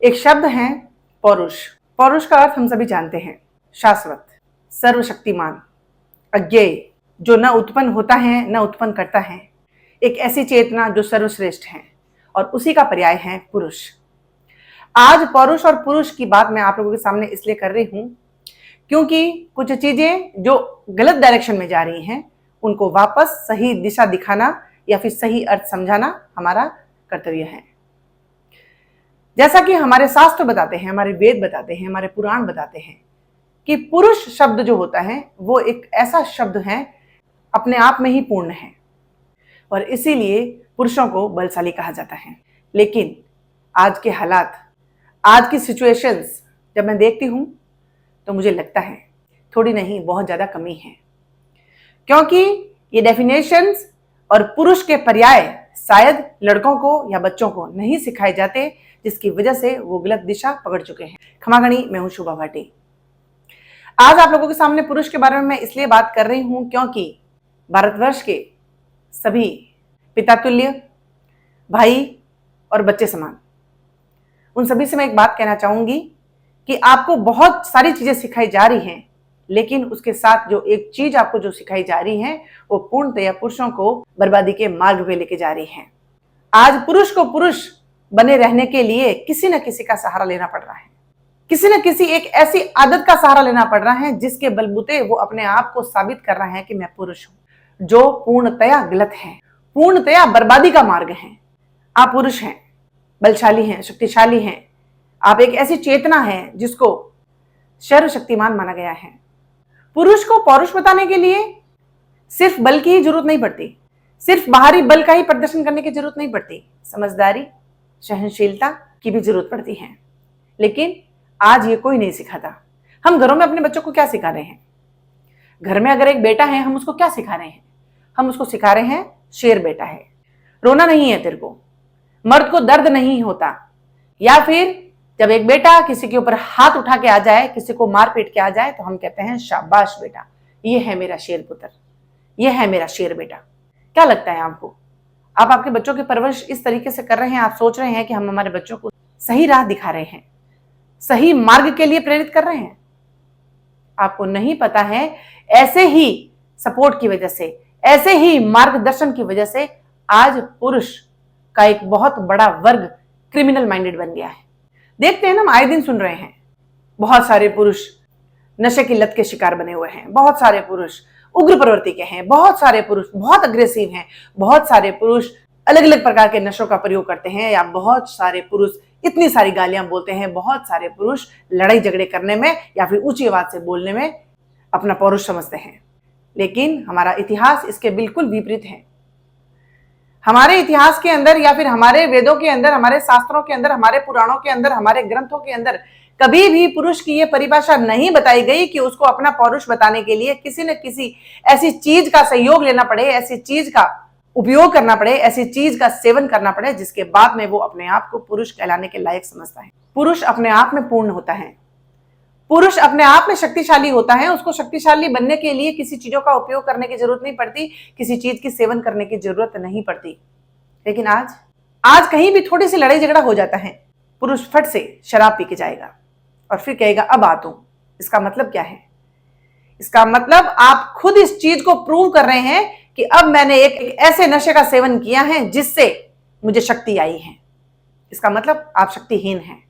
एक शब्द है पौरुष। पौरुष का अर्थ हम सभी जानते हैं, शाश्वत, सर्वशक्तिमान, अज्ञेय, जो न उत्पन्न होता है न उत्पन्न करता है, एक ऐसी चेतना जो सर्वश्रेष्ठ है, और उसी का पर्याय है पुरुष। आज पौरुष और पुरुष की बात मैं आप लोगों के सामने इसलिए कर रही हूं क्योंकि कुछ चीजें जो गलत डायरेक्शन में जा रही हैं उनको वापस सही दिशा दिखाना या फिर सही अर्थ समझाना हमारा कर्तव्य है। जैसा कि हमारे शास्त्र बताते हैं, हमारे वेद बताते हैं, हमारे पुराण बताते हैं कि पुरुष शब्द जो होता है वो एक ऐसा शब्द है अपने आप में ही पूर्ण है, और इसीलिए पुरुषों को बलशाली कहा जाता है। लेकिन आज के हालात, आज की सिचुएशंस जब मैं देखती हूं तो मुझे लगता है थोड़ी नहीं बहुत ज्यादा कमी है, क्योंकि ये डेफिनेशंस और पुरुष के पर्याय शायद लड़कों को या बच्चों को नहीं सिखाए जाते, जिसकी वजह से वो गलत दिशा पकड़ चुके हैं। खमागणी, मैं हूं शुभा भाटी। आज आप लोगों के सामने पुरुष के बारे में मैं इसलिए बात कर रही हूं क्योंकि भारतवर्ष के सभी पिता तुल्य, भाई और बच्चे समान, उन सभी से मैं एक बात कहना चाहूंगी कि आपको बहुत सारी चीजें सिखाई जा रही हैं, लेकिन उसके साथ जो एक चीज आपको जो सिखाई जा रही है वो पूर्णतया पुरुषों को बर्बादी के मार्ग पे लेके जा रही है। आज पुरुष को पुरुष बने रहने के लिए किसी न किसी का सहारा लेना पड़ रहा है, किसी न किसी एक ऐसी आदत का सहारा लेना पड़ रहा है जिसके बलबूते वो अपने आप को साबित कर रहा है कि मैं पुरुष हूं, जो पूर्णतया गलत है, पूर्णतया बर्बादी का मार्ग है। आप पुरुष हैं, बलशाली हैं, शक्तिशाली हैं, आप एक ऐसी चेतना है जिसको सर्वशक्तिमान माना गया है। पुरुष को पौरुष बताने के लिए सिर्फ बल की ही जरूरत नहीं पड़ती, सिर्फ बाहरी बल का ही प्रदर्शन करने की जरूरत नहीं पड़ती, समझदारी, सहनशीलता की भी जरूरत पड़ती है। लेकिन आज ये कोई नहीं सिखाता। हम घरों में अपने बच्चों को क्या सिखा रहे हैं? घर में अगर एक बेटा है, हम उसको क्या सिखा रहे हैं? हम उसको सिखा रहे हैं शेर बेटा है, रोना नहीं है तेरे को, मर्द को दर्द नहीं होता। या फिर जब एक बेटा किसी के ऊपर हाथ उठा के आ जाए, किसी को मार पीट के आ जाए, तो हम कहते हैं शाबाश बेटा, ये है मेरा शेर पुत्र, ये है मेरा शेर बेटा। क्या लगता है आपको? आप आपके बच्चों की परवरिश इस तरीके से कर रहे हैं, आप सोच रहे हैं कि हम हमारे बच्चों को सही राह दिखा रहे हैं, सही मार्ग के लिए प्रेरित कर रहे हैं? आपको नहीं पता है, ऐसे ही सपोर्ट की वजह से, ऐसे ही मार्गदर्शन की वजह से आज पुरुष का एक बहुत बड़ा वर्ग क्रिमिनल माइंडेड बन गया है। देखते हैं ना, हम आए दिन सुन रहे हैं, बहुत सारे पुरुष नशे की लत के शिकार बने हुए हैं, बहुत सारे पुरुष उग्र प्रवृत्ति के हैं, बहुत सारे पुरुष बहुत अग्रेसिव हैं, बहुत सारे पुरुष अलग अलग प्रकार के नशों का प्रयोग करते हैं, या बहुत सारे पुरुष इतनी सारी गालियां बोलते हैं, बहुत सारे पुरुष लड़ाई झगड़े करने में या फिर ऊंची आवाज से बोलने में अपना पौरुष समझते हैं। लेकिन हमारा इतिहास इसके बिल्कुल विपरीत है। हमारे इतिहास के अंदर या फिर हमारे वेदों के अंदर, हमारे शास्त्रों के अंदर, हमारे पुराणों के अंदर, हमारे ग्रंथों के अंदर कभी भी पुरुष की यह परिभाषा नहीं बताई गई कि उसको अपना पौरुष बताने के लिए किसी न किसी ऐसी चीज का सहयोग लेना पड़े, ऐसी चीज का उपयोग करना पड़े, ऐसी चीज का सेवन करना पड़े जिसके बाद में वो अपने आप को पुरुष कहलाने के लायक समझता है। पुरुष अपने आप में पूर्ण होता है, पुरुष अपने आप में शक्तिशाली होता है। उसको शक्तिशाली बनने के लिए किसी चीजों का उपयोग करने की जरूरत नहीं पड़ती, किसी चीज की सेवन करने की जरूरत नहीं पड़ती। लेकिन आज कहीं भी थोड़ी सी लड़ाई झगड़ा हो जाता है, पुरुष फट से शराब पी के जाएगा और फिर कहेगा अब आता हूं। इसका मतलब क्या है? इसका मतलब आप खुद इस चीज को प्रूव कर रहे हैं कि अब मैंने एक ऐसे नशे का सेवन किया है जिससे मुझे शक्ति आई है। इसका मतलब आप शक्तिहीन हैं,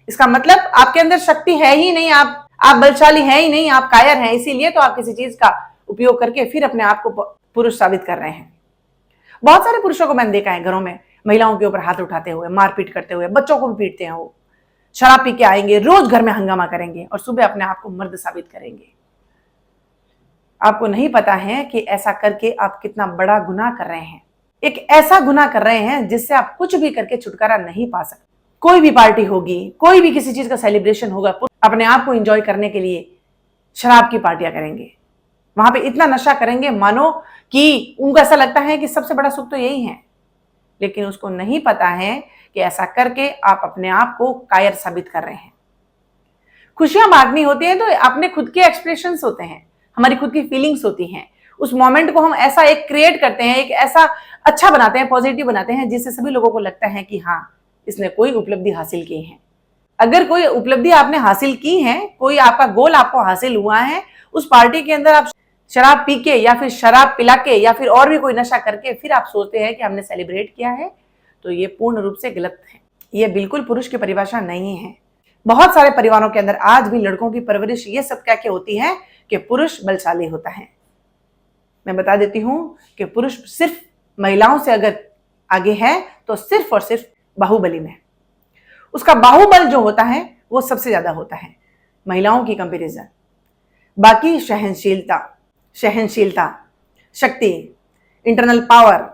इसका मतलब आपके अंदर शक्ति है ही नहीं, आप बलशाली हैं ही नहीं, आप कायर हैं। इसीलिए तो आप किसी चीज का उपयोग करके फिर अपने आप को पुरुष साबित कर रहे हैं। बहुत सारे पुरुषों को मैंने देखा है घरों में महिलाओं के ऊपर हाथ उठाते हुए, मारपीट करते हुए, बच्चों को भी पीटते हैं। वो शराब पी के आएंगे, रोज घर में हंगामा करेंगे और सुबह अपने आप को मर्द साबित करेंगे। आपको नहीं पता है कि ऐसा करके आप कितना बड़ा गुनाह कर रहे हैं, एक ऐसा गुनाह कर रहे हैं जिससे आप कुछ भी करके छुटकारा नहीं पा सकते। कोई भी पार्टी होगी, कोई भी किसी चीज का सेलिब्रेशन होगा, अपने आप को एंजॉय करने के लिए शराब की पार्टियां करेंगे, वहां पे इतना नशा करेंगे मानो कि उनको ऐसा लगता है कि सबसे बड़ा सुख तो यही है। लेकिन उसको नहीं पता है कि ऐसा करके आप अपने आप को कायर साबित कर रहे हैं। खुशियां बांटनी होती है तो अपने खुद के एक्सप्रेशंस होते हैं, हमारी खुद की फीलिंग्स होती हैं। उस मोमेंट को हम ऐसा एक क्रिएट करते हैं, एक ऐसा अच्छा बनाते हैं, पॉजिटिव बनाते हैं, जिससे सभी लोगों को लगता है कि हाँ, इसने कोई उपलब्धि हासिल की है। अगर कोई उपलब्धि आपने हासिल की है, कोई आपका गोल आपको हासिल हुआ है, उस पार्टी के अंदर आप शराब पी के या फिर शराब पिला के या फिर और भी कोई नशा करके फिर आप सोचते हैं कि हमने सेलिब्रेट किया है, तो ये पूर्ण रूप से गलत है। ये बिल्कुल पुरुष की परिभाषा नहीं है। बहुत सारे परिवारों के अंदर आज भी लड़कों की परवरिश ये सब कह के होती है कि पुरुष बलशाली होता है। मैं बता देती हूं कि पुरुष सिर्फ महिलाओं से अगर आगे है तो सिर्फ और सिर्फ बाहुबली में। उसका बाहुबल जो होता है वो सबसे ज्यादा होता है महिलाओं की कंपैरिजन। बाकी सहनशीलता, शक्ति, इंटरनल पावर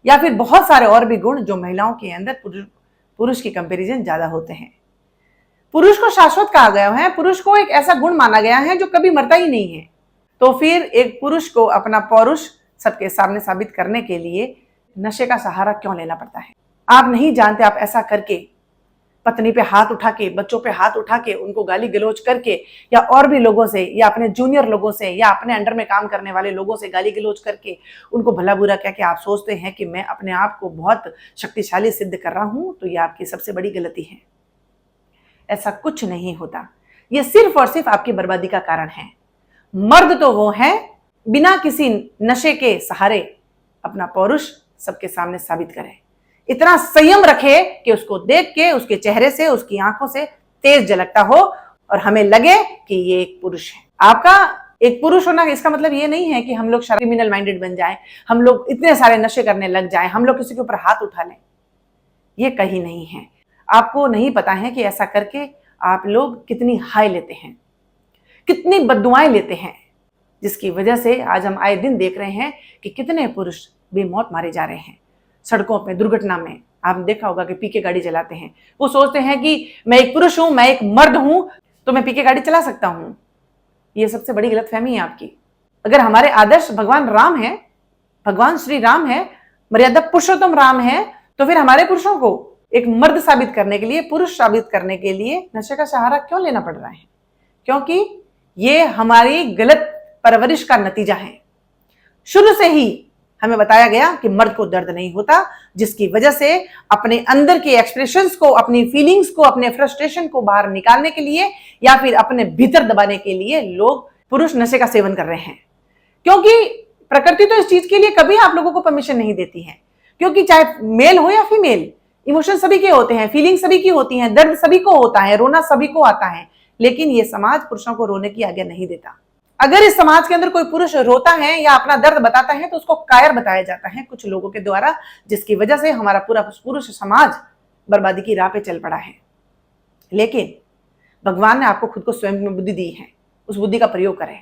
या फिर बहुत सारे और भी गुण जो महिलाओं के अंदर पुरुष की कंपैरिजन ज्यादा होते हैं। पुरुष को शाश्वत कहा गया है, पुरुष को एक ऐसा गुण माना गया है जो कभी मरता ही नहीं है। तो फिर एक पुरुष को अपना पौरुष सबके सामने साबित करने के लिए नशे का सहारा क्यों लेना पड़ता है? आप नहीं जानते, आप ऐसा करके पत्नी पे हाथ उठा के, बच्चों पे हाथ उठा के, उनको गाली गलौज करके या और भी लोगों से या अपने जूनियर लोगों से या अपने अंडर में काम करने वाले लोगों से गाली गलौज करके उनको भला बुरा कह के आप सोचते हैं कि मैं अपने आप को बहुत शक्तिशाली सिद्ध कर रहा हूं, तो यह आपकी सबसे बड़ी गलती है। ऐसा कुछ नहीं होता। यह सिर्फ और सिर्फ आपकी बर्बादी का कारण है। मर्द तो वो है बिना किसी नशे के सहारे अपना पौरुष सबके सामने साबित करे, इतना संयम रखे कि उसको देख के उसके चेहरे से, उसकी आंखों से तेज झलकता हो और हमें लगे कि ये एक पुरुष है। आपका एक पुरुष होना इसका मतलब ये नहीं है कि हम लोग क्रिमिनल माइंडेड बन जाएं, हम लोग इतने सारे नशे करने लग जाएं, हम लोग किसी के ऊपर हाथ उठा लें। ये कहीं नहीं है। आपको नहीं पता है कि ऐसा करके आप लोग कितनी हाई लेते हैं, कितनी बद्दुआएं लेते हैं, जिसकी वजह से आज हम आए दिन देख रहे हैं कि कितने पुरुष बेमौत मारे जा रहे हैं सड़कों पे, दुर्घटना में। आपने देखा होगा कि पी के गाड़ी चलाते हैं। वो सोचते हैं कि मैं एक पुरुष हूं, मैं एक मर्द हूं, तो मैं पी के गाड़ी चला सकता हूं। ये सबसे बड़ी गलतफहमी है आपकी। अगर हमारे आदर्श भगवान राम है, भगवान श्री राम है, मर्यादा पुरुषोत्तम राम है, तो फिर हमारे पुरुषों को एक मर्द साबित करने के लिए, पुरुष साबित करने के लिए नशे का सहारा क्यों लेना पड़ रहा है? क्योंकि ये हमारी गलत परवरिश का नतीजा है। शुरू से ही हमें बताया गया कि मर्द को दर्द नहीं होता, जिसकी वजह से अपने अंदर के एक्सप्रेशंस को, अपनी फीलिंग्स को, अपने फ्रस्ट्रेशन को बाहर निकालने के लिए या फिर अपने भीतर दबाने के लिए लोग पुरुष नशे का सेवन कर रहे हैं। क्योंकि प्रकृति तो इस चीज के लिए कभी आप लोगों को परमिशन नहीं देती है। क्योंकि चाहे मेल हो या फीमेल, इमोशन सभी के होते हैं, फीलिंग सभी की होती है, दर्द सभी को होता है, रोना सभी को आता है, लेकिन ये समाज पुरुषों को रोने की आज्ञा नहीं देता। अगर इस समाज के अंदर कोई पुरुष रोता है या अपना दर्द बताता है तो उसको कायर बताया जाता है कुछ लोगों के द्वारा, जिसकी वजह से हमारा पूरा पुरुष समाज बर्बादी की राह पे चल पड़ा है। लेकिन भगवान ने आपको खुद को स्वयं में बुद्धि दी है, उस बुद्धि का प्रयोग करें।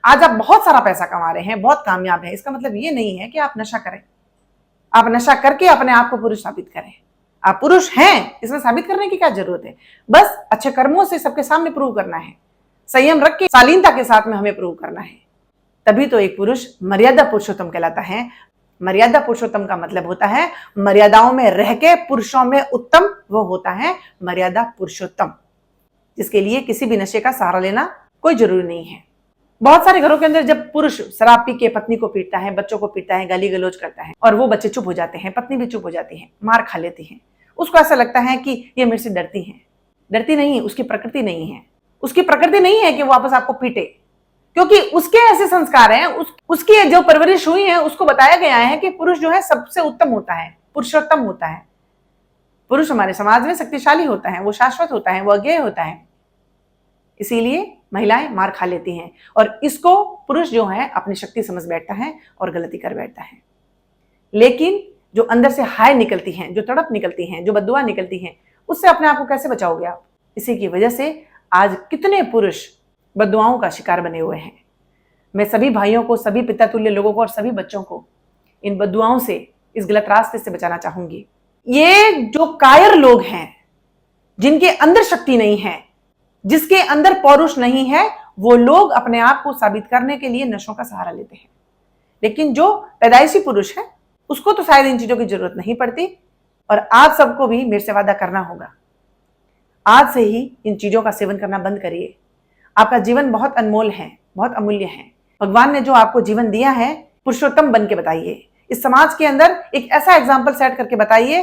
आज आप बहुत सारा पैसा कमा रहे हैं, बहुत कामयाब है, इसका मतलब ये नहीं है कि आप नशा करें। आप नशा करके अपने आप को पुरुष साबित करें। आप पुरुष हैं, इसमें साबित करने की क्या जरूरत है? बस अच्छे कर्मों से सबके सामने प्रूव करना है, संयम रख के शालीनता के साथ में हमें प्रूव करना है। तभी तो एक पुरुष मर्यादा पुरुषोत्तम कहलाता है। मर्यादा पुरुषोत्तम का मतलब होता है मर्यादाओं में रह के पुरुषों में उत्तम, वो होता है मर्यादा पुरुषोत्तम, जिसके लिए किसी भी नशे का सहारा लेना कोई जरूरी नहीं है। बहुत सारे घरों के अंदर जब पुरुष शराब पी के पत्नी को पीटता है, बच्चों को पीटता है, गाली गलौज करता है और वो बच्चे चुप हो जाते हैं, पत्नी भी चुप हो जाती है, मार खा लेती है, उसको ऐसा लगता है कि ये मेरे से डरती है। डरती नहीं, उसकी प्रकृति नहीं है। उसकी प्रकृति नहीं है कि वो वापस आपको पीटे, क्योंकि उसके ऐसे संस्कार हैं, उसकी जो परवरिश हुई है, उसको बताया गया है कि पुरुष जो है सबसे उत्तम होता है, पुरुषोत्तम होता है। पुरुष हमारे समाज में शक्तिशाली होता है, वो शाश्वत होता है, वो अज्ञेय होता है। इसीलिए महिलाएं मार खा लेती हैं और इसको पुरुष जो है अपनी शक्ति समझ बैठता है और गलती कर बैठता है। लेकिन जो अंदर से हाय निकलती हैं, जो तड़प निकलती हैं, जो बद्दुआ निकलती हैं, उससे अपने आप को कैसे बचाओगे आप? इसी की वजह से आज कितने पुरुष बद्दुआओं का शिकार बने हुए हैं। मैं सभी भाइयों को, सभी पिता तुल्य लोगों को और सभी बच्चों को इन बद्दुआओं से, इस गलत रास्ते से बचाना चाहूंगी। ये जो कायर लोग हैं, जिनके अंदर शक्ति नहीं है, जिसके अंदर पौरुष नहीं है, वो लोग अपने आप को साबित करने के लिए नशों का सहारा लेते हैं। लेकिन जो पैदाइशी पुरुष है, उसको तो शायद इन चीजों की जरूरत नहीं पड़ती। और आप सबको भी मेरे से वादा करना होगा, आज से ही इन चीजों का सेवन करना बंद करिए। आपका जीवन बहुत अनमोल है, बहुत अमूल्य है। भगवान ने जो आपको जीवन दिया है, पुरुषोत्तम बन के बताइए। इस समाज के अंदर एक ऐसा एग्जाम्पल सेट करके बताइए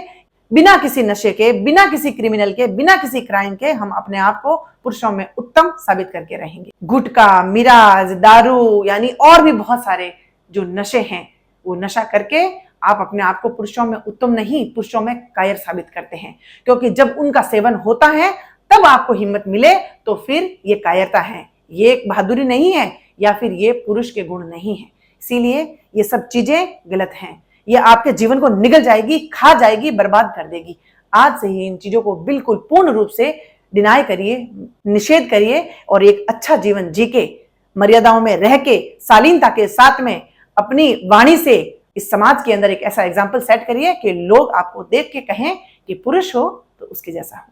बिना किसी नशे के, बिना किसी क्रिमिनल के, बिना किसी क्राइम के हम अपने आप को पुरुषों में उत्तम साबित करके रहेंगे। गुटखा, मिराज, दारू यानी और भी बहुत सारे जो नशे हैं, वो नशा करके आप अपने आप को पुरुषों में उत्तम नहीं, पुरुषों में कायर साबित करते हैं। क्योंकि जब उनका सेवन होता है तब आपको हिम्मत मिले तो फिर ये कायरता है, ये एक बहादुरी नहीं है, या फिर ये पुरुष के गुण नहीं है। इसीलिए ये सब चीजें गलत हैं, ये आपके जीवन को निगल जाएगी, खा जाएगी, बर्बाद कर देगी। आज से ही इन चीजों को बिल्कुल पूर्ण रूप से डिनाई करिए, निषेध करिए और एक अच्छा जीवन जी के, मर्यादाओं में रह के, शालीनता के साथ में अपनी वाणी से इस समाज के अंदर एक ऐसा एग्जाम्पल सेट करिए कि लोग आपको देख के कहें कि पुरुष हो तो उसके जैसा हो।